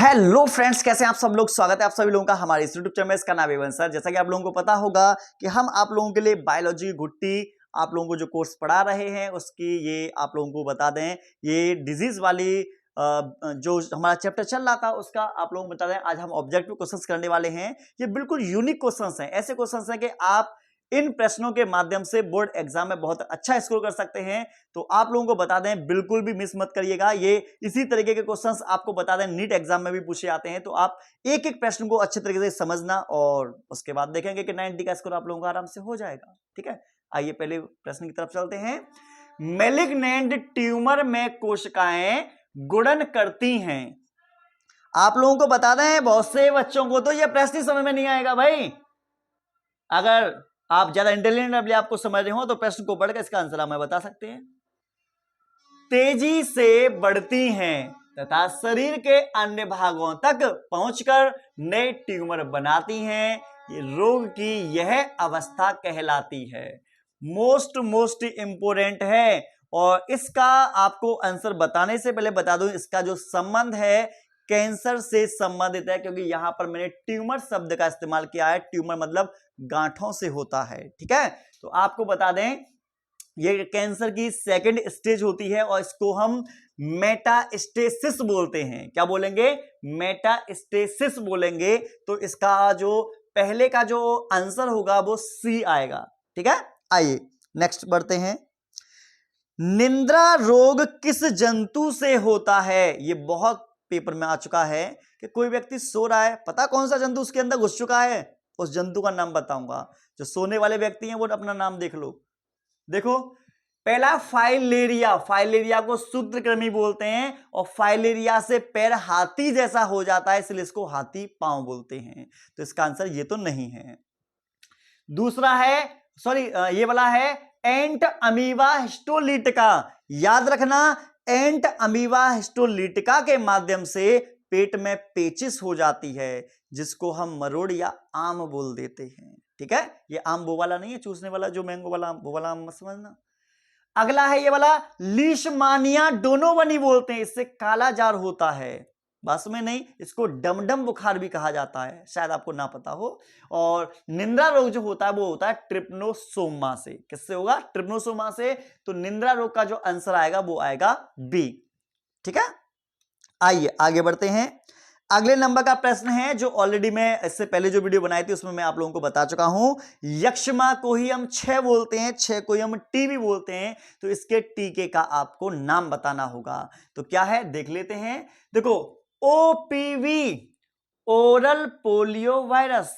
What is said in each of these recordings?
Hello friends, कैसे हैं आप सब लोग। स्वागत है आप सभी लोगों का हमारे इस यूट्यूब चैनल में। इसका नाम है सर। जैसा कि आप लोगों को पता होगा कि हम आप लोगों के लिए बायोलॉजी गुट्टी आप लोगों को जो कोर्स पढ़ा रहे हैं उसकी ये आप लोगों को बता दें, ये डिजीज वाली जो हमारा चैप्टर चल रहा था उसका आप लोगों को बता दें। आज हम ऑब्जेक्टिव क्वेश्चंस करने वाले हैं। ये बिल्कुल यूनिक क्वेश्चंस हैं, ऐसे क्वेश्चंस हैं कि आप इन प्रश्नों के माध्यम से बोर्ड एग्जाम में बहुत अच्छा स्कोर कर सकते हैं। तो आप लोगों को बता दें, बिल्कुल भी मिस मत करिएगा। ये इसी तरीके के क्वेश्चंस आपको बता दें नीट एग्जाम में भी पूछे जाते हैं। तो आप एक एक प्रश्न को अच्छे तरीके से समझना और उसके बाद देखेंगे कि 90 का स्कोर आप लोगों का आराम से हो जाएगा। ठीक है, आइए पहले प्रश्न की तरफ चलते हैं। मैलिग्नेंट ट्यूमर में कोशिकाएं गुणन करती हैं। आप लोगों को बता दें, बहुत से बच्चों को तो यह प्रश्न ही समझ में नहीं आएगा भाई। अगर आप ज्यादा इंटेलिजेंट अभी आपको समझ रहे हो तो प्रश्न को पढ़कर इसका आंसर हमें बता सकते हैं। तेजी से बढ़ती हैं तथा शरीर के अन्य भागों तक पहुंचकर नए ट्यूमर बनाती हैं। ये रोग की यह अवस्था कहलाती है। मोस्ट इंपोर्टेंट है। और इसका आपको आंसर बताने से पहले बता दूं, इसका जो संबंध है कैंसर से संबंधित है, क्योंकि यहां पर मैंने ट्यूमर शब्द का इस्तेमाल किया है। ट्यूमर मतलब गांठों से होता है। ठीक है, तो आपको बता दें ये कैंसर की सेकंड स्टेज होती है और इसको हम मेटास्टेसिस बोलते हैं। क्या बोलेंगे? मेटास्टेसिस बोलेंगे। तो इसका जो पहले का जो आंसर होगा वो सी आएगा। ठीक है, आइए नेक्स्ट बढ़ते हैं। निद्रा रोग किस जंतु से होता है? ये बहुत पेपर में आ चुका है कि कोई व्यक्ति सो रहा है, पता कौन सा जंतु उसके अंदर घुस चुका है, उस जंतु का नाम बताऊंगा। जो सोने वाले व्यक्ति हैं वो अपना नाम देख लो। देखो, पहला फाइलेरिया। फाइलेरिया को सूत्रकृमि बोलते हैं और फाइलेरिया से पैर हाथी जैसा हो जाता है, इसलिए इसको हाथी पांव बोलते हैं। तो इसका आंसर ये तो नहीं है। दूसरा है, सॉरी, ये वाला है एंट अमीबा हिस्टोलिटिका। याद रखना, एंट अमीबा हिस्टोलिटिका के माध्यम से पेट में पेचिस हो जाती है, जिसको हम मरोड़ या आम बोल देते हैं। ठीक है, ये आम वो वाला नहीं है चूसने वाला, जो मैंगो वाला आम, वो वाला आम मत समझना। अगला है ये वाला लीशमानिया डोनोवनी बोलते हैं, इससे काला जार होता है। बस में नहीं, इसको डमडम बुखार भी कहा जाता है, शायद आपको ना पता हो। और निंद्रा रोग जो होता है वो होता है ट्रिप्नोसोमा से। किससे होगा? ट्रिप्नोसोमा से। तो निंद्रा रोग का जो आंसर आएगा वो आएगा बी। ठीक है, आइए आगे बढ़ते हैं। अगले नंबर का प्रश्न है जो ऑलरेडी मैं इससे पहले जो वीडियो बनाई थी उसमें मैं आप लोगों को बता चुका हूं। यक्ष्मा को ही हम क्षय बोलते हैं, क्षय को ही हम टीबी बोलते हैं। तो इसके टीके का आपको नाम बताना होगा। तो क्या है देख लेते हैं। देखो, OPV, oral polio virus.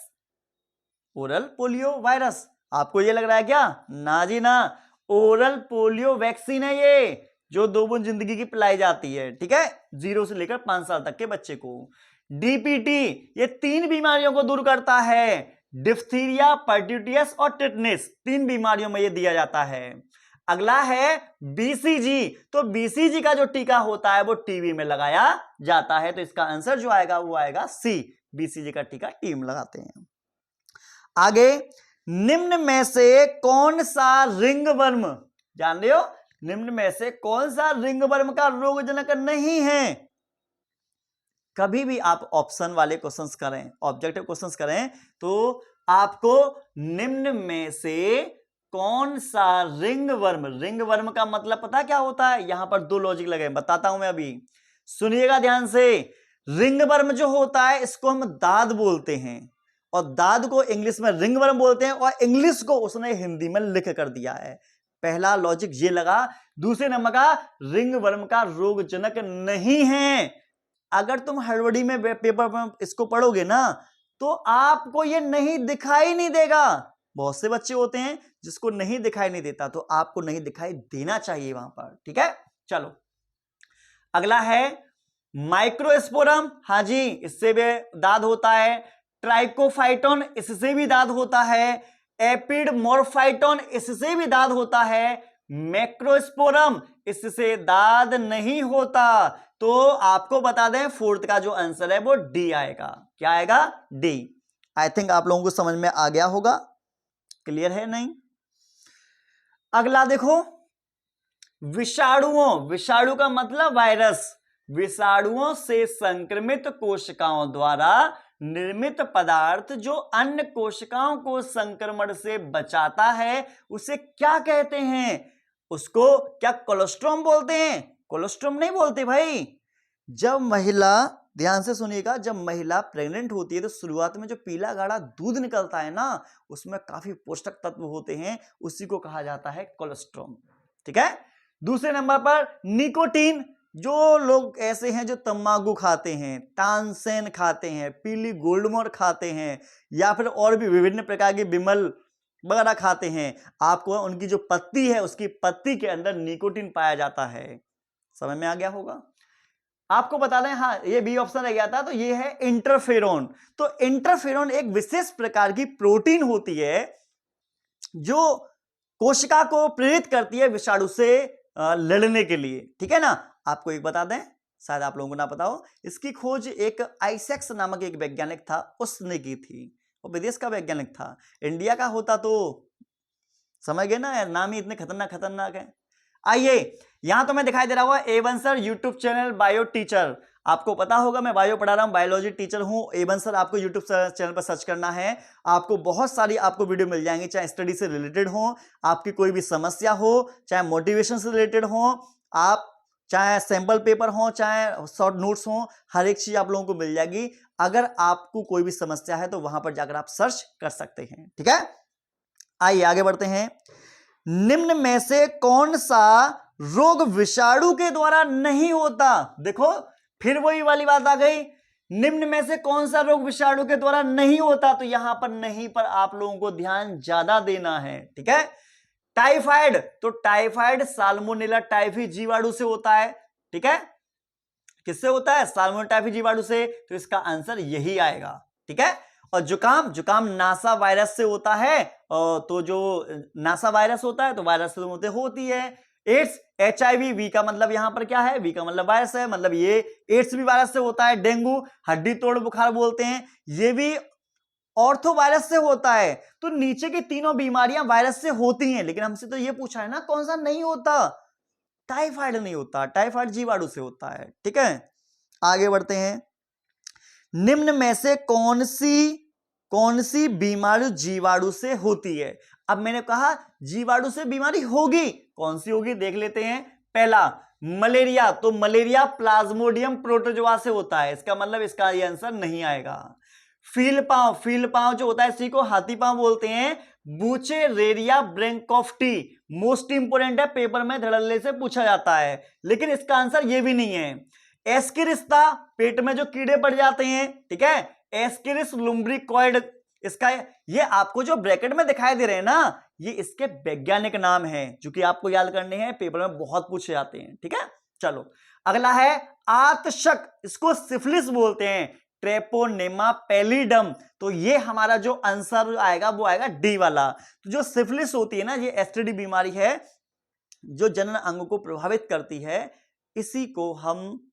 Oral polio virus आपको ये लग रहा है क्या? ना जी ना, ओरल पोलियो वैक्सीन है ये, जो 2 बूंद जिंदगी की पिलाई जाती है। ठीक है, 0 से लेकर 5 साल तक के बच्चे को। डीपीटी ये 3 बीमारियों को दूर करता है, डिफ्थीरिया, पर्ट्यूटियस और टिटनेस। 3 बीमारियों में ये दिया जाता है। अगला है बीसीजी। तो बीसीजी का जो टीका होता है वो टीबी में लगाया जाता है। तो इसका आंसर जो आएगा वो आएगा सी, बीसीजी का टीका टीबी में लगाते हैं। आगे, निम्न में से कौन सा रिंगवर्म, जान रहे हो, निम्न में से कौन सा रिंगवर्म का रोगजनक नहीं है? कभी भी आप ऑप्शन वाले क्वेश्चंस करें, ऑब्जेक्टिव क्वेश्चंस करें, तो आपको निम्न में से कौन सा रिंगवर्म, रिंगवर्म का मतलब पता क्या होता है? यहां पर 2 लॉजिक लगे, बताता हूं मैं अभी, सुनिएगा ध्यान से। रिंगवर्म जो होता है इसको हम दाद बोलते हैं और दाद को इंग्लिश में रिंगवर्म बोलते हैं और इंग्लिश को उसने हिंदी में लिख कर दिया है। पहला लॉजिक ये लगा। दूसरे नंबर का, रिंगवर्म का रोगजनक नहीं है। अगर तुम हड़बड़ी में पेपर में इसको पढ़ोगे ना तो आपको ये नहीं दिखाई नहीं देगा। बहुत से बच्चे होते हैं जिसको नहीं दिखाई नहीं देता, तो आपको नहीं दिखाई देना चाहिए वहां पर। ठीक है, चलो अगला है माइक्रोस्पोरम। हाँ जी, इससे भी दाद होता है। ट्राइकोफाइटोन, इससे भी दाद होता है। एपिडमोरफाइटोन, इससे भी दाद होता है। मैक्रोस्पोरम, इससे दाद नहीं होता। तो आपको बता दें, फोर्थ का जो आंसर है वो डी आएगा। क्या आएगा? डी। आई थिंक आप लोगों को समझ में आ गया होगा। क्लियर है? नहीं? अगला देखो, विषाणुओं। विषाणु का मतलब वायरस। विषाणुओं से संक्रमित कोशिकाओं द्वारा निर्मित पदार्थ जो अन्य कोशिकाओं को संक्रमण से बचाता है उसे क्या कहते हैं? उसको क्या कोलोस्ट्रम बोलते हैं? कोलोस्ट्रम नहीं बोलते भाई। जब महिला, ध्यान से सुनिएगा, जब महिला प्रेग्नेंट होती है तो शुरुआत में जो पीला गाढ़ा दूध निकलता है ना, उसमें काफी पोषक तत्व होते हैं, उसी को कहा जाता है कोलोस्ट्रम। ठीक है। दूसरे नंबर पर निकोटीन। जो लोग ऐसे हैं जो तंबाकू खाते हैं, तानसेन खाते हैं, पीली गोल्डमोर खाते हैं, या फिर और भी विभिन्न प्रकार के बिमल वगैरह खाते हैं, आपको उनकी जो पत्ती है उसकी पत्ती के अंदर निकोटीन पाया जाता है। समझ में आ गया होगा। आपको बता दें, हाँ ये बी ऑप्शन रह गया था, तो ये है इंटरफेरोन। तो इंटरफेरोन एक विशेष प्रकार की प्रोटीन होती है जो कोशिका को प्रेरित करती है विषाणु से लड़ने के लिए। ठीक है ना। आपको एक बता दें, शायद आप लोगों को ना पता हो, इसकी खोज एक आइसेक्स नामक एक वैज्ञानिक था, उसने की थी। वो विदेश का वैज्ञानिक था, इंडिया का होता तो समझ गए ना, नाम ही इतने खतरनाक है। आइए, यहां तो मैं दिखाई दे रहा होगा A1 sir YouTube channel bio teacher. आपको पता होगा मैं बायो पढ़ा रहा हूं, बायोलॉजी टीचर हूं। A1 सर आपको यूट्यूब चैनल पर सर्च करना है, आपको बहुत सारी आपको वीडियो मिल जाएंगी, चाहे स्टडी से रिलेटेड हो, आपकी कोई भी समस्या हो, चाहे मोटिवेशन से रिलेटेड हो, आप चाहे सैंपल पेपर हो, चाहे शॉर्ट नोट्स हो, हर एक चीज आप लोगों को मिल जाएगी। अगर आपको कोई भी समस्या है तो वहां पर जाकर आप सर्च कर सकते हैं। ठीक है। आइए आगे बढ़ते हैं। निम्न में से कौन सा रोग विषाणु के द्वारा नहीं होता? देखो फिर वही वाली बात आ गई, निम्न में से कौन सा रोग विषाणु के द्वारा नहीं होता? तो यहां पर नहीं पर आप लोगों को ध्यान ज्यादा देना है। ठीक है। टाइफाइड, तो टाइफाइड साल्मोनेला टाइफी जीवाणु से होता है। ठीक है। किससे होता है? साल्मोनेला टाइफी जीवाणु से। तो इसका आंसर यही आएगा। ठीक है। और जुकाम नासा वायरस से होता है, तो जो नासा वायरस होता है तो वायरस से होती है। एड्स HIV, वी का मतलब यहां पर क्या है? वी का मतलब वायरस है, मतलब ये एड्स भी वायरस से होता है। डेंगू हड्डी तोड़ बुखार बोलते हैं, ये भी ऑर्थो वायरस से होता है। तो नीचे की तीनों बीमारियां वायरस से होती हैं, लेकिन हमसे तो ये पूछा है ना कौन सा नहीं होता? टाइफाइड नहीं होता, टाइफाइड जीवाणु से होता है। ठीक है। आगे बढ़ते हैं। निम्न में से कौन सी बीमारी जीवाणु से होती है? अब मैंने कहा जीवाणु से बीमारी होगी, कौन सी होगी देख लेते हैं। पहला मलेरिया, तो मलेरिया प्लाज्मोडियम प्रोटोजोआ से होता है, इसका मतलब इसका ये आंसर नहीं आएगा। फील पांव जो होता है इसी को हाथी पांव बोलते हैं। बुचेरेरिया ब्रैंकोफ्टी मोस्ट इंपोर्टेंट है, पेपर में धड़ल्ले से पूछा जाता है, लेकिन इसका आंसर ये भी नहीं है। एस्केरिस्ता, पेट में जो कीड़े पड़ जाते हैं। ठीक है। एस्केरिस लुम्ब्रिकॉइड, इसका ये आपको जो ब्रैकेट में दिखाई दे रहे हैं ना, ये इसके वैज्ञानिक नाम है, जो कि आपको याद करने हैं, पेपर में बहुत पूछे जाते हैं। ठीक है। चलो अगला है आतशक, इसको सिफिलिस बोलते हैं, ट्रेपोनेमा पैलिडम। तो ये हमारा जो आंसर आएगा वो आएगा डी वाला। तो जो सिफिलिस होती है ना, ये STD बीमारी है जो जनन अंग को प्रभावित करती है, इसी को हम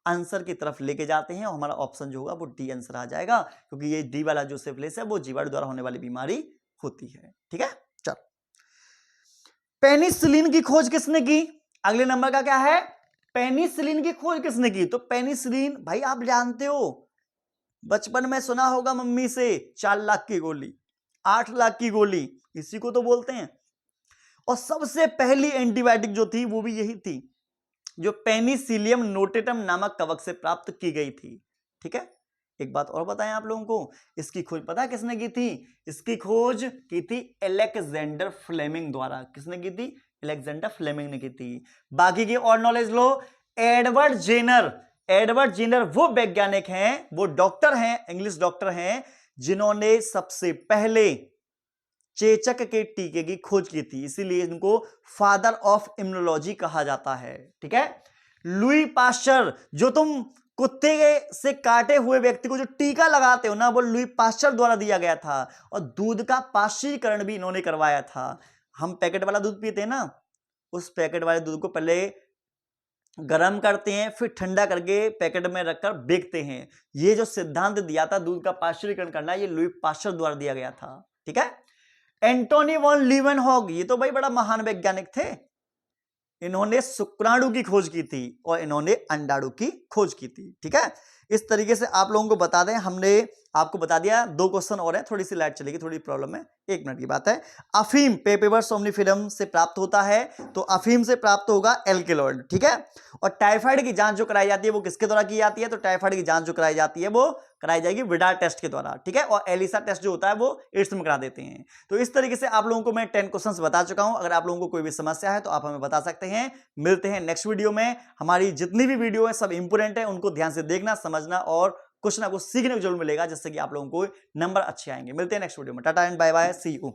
आंसर की तरफ लेके जाते हैं और हमारा ऑप्शन जो होगा वो डी आंसर आ जाएगा, क्योंकि ये डी वाला जो सिफिलिस है वो जीवाणु द्वारा होने वाली बीमारी होती है। ठीक है। चलो, पेनिसिलिन की खोज किसने की? अगले नंबर का क्या है? पेनिसिलिन की खोज किसने की? तो पेनिसिलिन भाई आप जानते हो, बचपन में सुना होगा मम्मी से 4 लाख की गोली, 8 लाख की गोली, इसी को तो बोलते हैं। और सबसे पहली एंटीबायोटिक जो थी वो भी यही थी, जो पेनिसिलियम नोटेटम नामक कवक से प्राप्त की गई थी। ठीक है। एक बात और बताएं आप लोगों को, इसकी खोज पता है किसने की थी? इसकी खोज की थी अलेक्जेंडर फ्लेमिंग द्वारा। किसने की थी? अलेक्जेंडर फ्लेमिंग ने की थी। बाकी की और नॉलेज लो। एडवर्ड जेनर वो वैज्ञानिक हैं, वो डॉक्टर हैं, इंग्लिश डॉक्टर हैं, जिन्होंने सबसे पहले चेचक के टीके की खोज की थी, इसीलिए इनको फादर ऑफ इम्यूनोलॉजी कहा जाता है। ठीक है। लुई पाश्चर, जो तुम कुत्ते से काटे हुए व्यक्ति को जो टीका लगाते हो ना, वो लुई पाश्चर द्वारा दिया गया था। और दूध का पाश्चरीकरण भी इन्होंने करवाया था। हम पैकेट वाला दूध पीते हैं ना, उस पैकेट वाले दूध को पहले गर्म करते हैं, फिर ठंडा करके पैकेट में रखकर बेचते हैं। ये जो सिद्धांत दिया था दूध का पाश्चरीकरण करना, ये लुई पाश्चर द्वारा दिया गया था। ठीक है। एंटोनी वॉन लीवेनहॉग, ये तो भाई बड़ा महान वैज्ञानिक थे। इन्होंने शुक्राणु की खोज की थी और इन्होंने अंडाणु की खोज की थी। ठीक है, इस तरीके से आप लोगों को बता दें, हमने आपको बता दिया। 2 क्वेश्चन और हैं, थोड़ी सी लाइट चलेगी, थोड़ी प्रॉब्लम है, 1 मिनट की बात है। अफीम पेपिवर सोम्निफेरम से प्राप्त होता है, तो अफीम से प्राप्त होगा एल्केलॉइड। ठीक है, और टाइफाइड की जांच जो कराई जाती है वो किसके द्वारा की जाती है? तो टाइफाइड की जांच जो कराई जाती है वो कराई जाएगी विडार टेस्ट के द्वारा। ठीक है, और एलिसा टेस्ट जो होता है वो एड्स में करा देते हैं। तो इस तरीके से आप लोगों को मैं 10 क्वेश्चंस बता चुका हूं। अगर आप लोगों को कोई भी समस्या है तो आप हमें बता सकते हैं। मिलते हैं नेक्स्ट वीडियो में। हमारी जितनी भी वीडियो है सब इंपोर्टेंट है, उनको ध्यान से देखना, समझना और कुछ ना कुछ सीखने को जरूर मिलेगा, जिससे कि आप लोगों को नंबर अच्छे आएंगे। मिलते हैं नेक्स्ट वीडियो में। Tata and bye bye, see you.